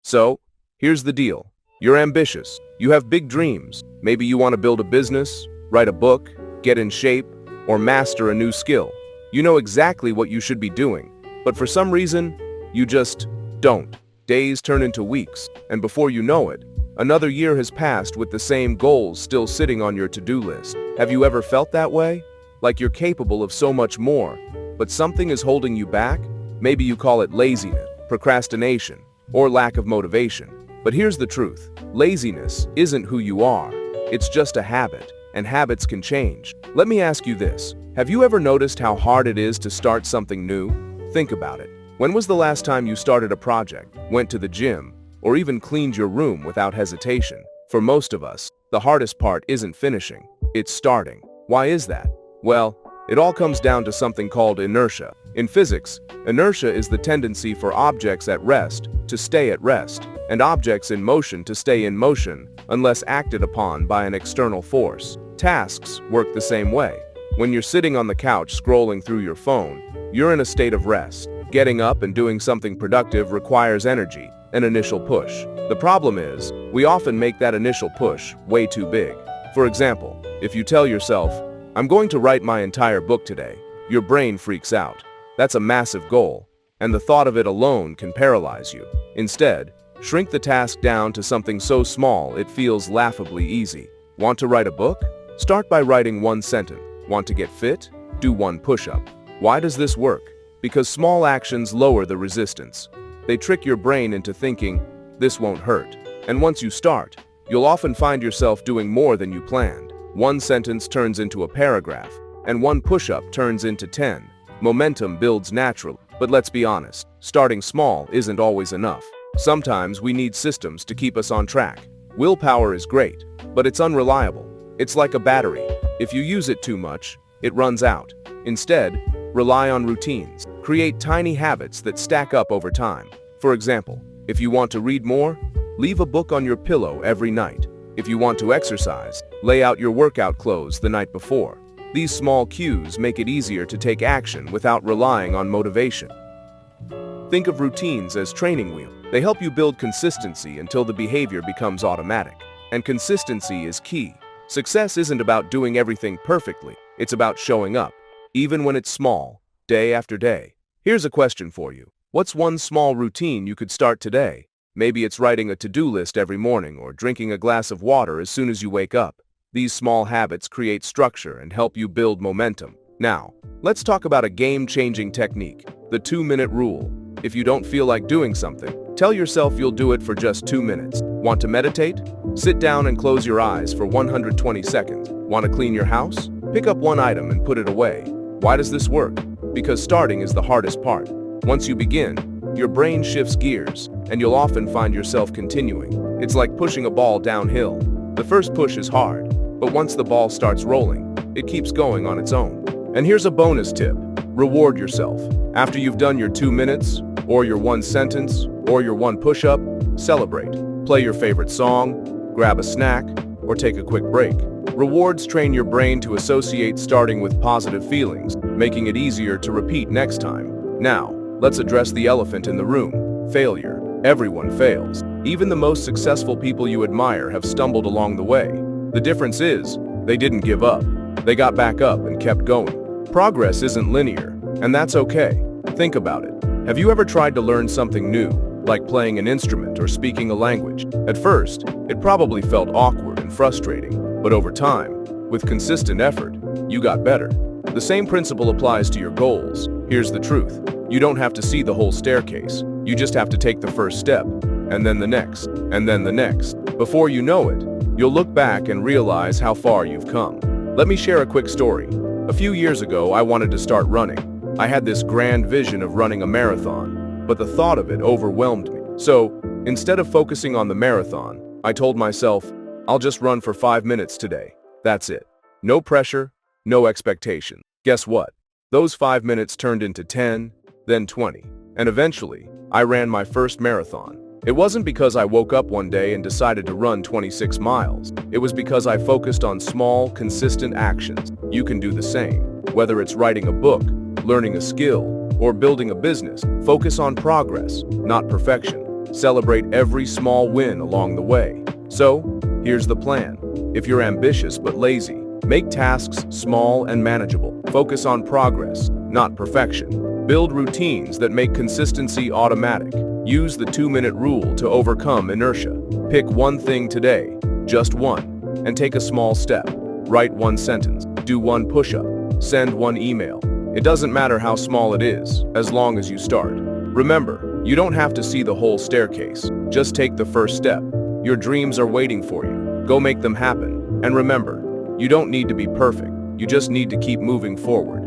So, here's the deal. You're ambitious. You have big dreams. Maybe you want to build a business, write a book, get in shape, or master a new skill. You know exactly what you should be doing, but for some reason, you just don't. Days turn into weeks, and before you know it, another year has passed with the same goals still sitting on your to-do list. Have you ever felt that way? Like you're capable of so much more, but something is holding you back? Maybe you call it laziness, procrastination, or lack of motivation. But here's the truth. Laziness isn't who you are. It's just a habit, and habits can change. Let me ask you this. Have you ever noticed how hard it is to start something new? Think about it. When was the last time you started a project, went to the gym, or even cleaned your room without hesitation? For most of us, the hardest part isn't finishing, it's starting. Why is that? Well, it all comes down to something called inertia. In physics, inertia is the tendency for objects at rest to stay at rest, and objects in motion to stay in motion unless acted upon by an external force. Tasks work the same way. When you're sitting on the couch scrolling through your phone, you're in a state of rest. Getting up and doing something productive requires energy, an initial push. The problem is, we often make that initial push way too big. For example, if you tell yourself, "I'm going to write my entire book today," your brain freaks out. That's a massive goal, and the thought of it alone can paralyze you. Instead, shrink the task down to something so small it feels laughably easy. Want to write a book? Start by writing one sentence. Want to get fit? Do one push-up. Why does this work? Because small actions lower the resistance. They trick your brain into thinking, this won't hurt. And once you start, you'll often find yourself doing more than you planned. One sentence turns into a paragraph, and one push-up turns into 10. Momentum builds naturally. But let's be honest, starting small isn't always enough. Sometimes we need systems to keep us on track. Willpower is great, but it's unreliable. It's like a battery. If you use it too much, it runs out. Instead, rely on routines. Create tiny habits that stack up over time. For example, if you want to read more, leave a book on your pillow every night. If you want to exercise, lay out your workout clothes the night before. These small cues make it easier to take action without relying on motivation. Think of routines as training wheels. They help you build consistency until the behavior becomes automatic. And consistency is key. Success isn't about doing everything perfectly. It's about showing up, even when it's small, day after day. Here's a question for you. What's one small routine you could start today? Maybe it's writing a to-do list every morning or drinking a glass of water as soon as you wake up. These small habits create structure and help you build momentum. Now, let's talk about a game-changing technique, the 2-minute rule. If you don't feel like doing something, tell yourself you'll do it for just 2 minutes. Want to meditate? Sit down and close your eyes for 120 seconds. Want to clean your house? Pick up one item and put it away. Why does this work? Because starting is the hardest part. Once you begin, your brain shifts gears, and you'll often find yourself continuing. It's like pushing a ball downhill. The first push is hard, but once the ball starts rolling, it keeps going on its own. And here's a bonus tip. Reward yourself. After you've done your 2 minutes, or your one sentence, or your one push-up, celebrate. Play your favorite song, grab a snack, or take a quick break. Rewards train your brain to associate starting with positive feelings, making it easier to repeat next time. Now, let's address the elephant in the room. Failure. Everyone fails. Even the most successful people you admire have stumbled along the way. The difference is, they didn't give up. They got back up and kept going. Progress isn't linear, and that's okay. Think about it. Have you ever tried to learn something new, like playing an instrument or speaking a language? At first, it probably felt awkward and frustrating, but over time, with consistent effort, you got better. The same principle applies to your goals. Here's the truth. You don't have to see the whole staircase. You just have to take the first step, and then the next, and then the next. Before you know it, you'll look back and realize how far you've come. Let me share a quick story. A few years ago, I wanted to start running. I had this grand vision of running a marathon, but the thought of it overwhelmed me. So, instead of focusing on the marathon, I told myself, I'll just run for 5 minutes today. That's it. No pressure, no expectation. Guess what? Those 5 minutes turned into 10, then 20, and eventually, I ran my first marathon. It wasn't because I woke up one day and decided to run 26 miles. It was because I focused on small, consistent actions. You can do the same. Whether it's writing a book, learning a skill, or building a business, focus on progress, not perfection. Celebrate every small win along the way. So, here's the plan. If you're ambitious but lazy, make tasks small and manageable. Focus on progress, not perfection. Build routines that make consistency automatic. Use the 2-minute rule to overcome inertia. Pick one thing today, just one, and take a small step. Write one sentence, do one push-up, send one email. It doesn't matter how small it is, as long as you start. Remember, you don't have to see the whole staircase. Just take the first step. Your dreams are waiting for you. Go make them happen. And remember, you don't need to be perfect. You just need to keep moving forward.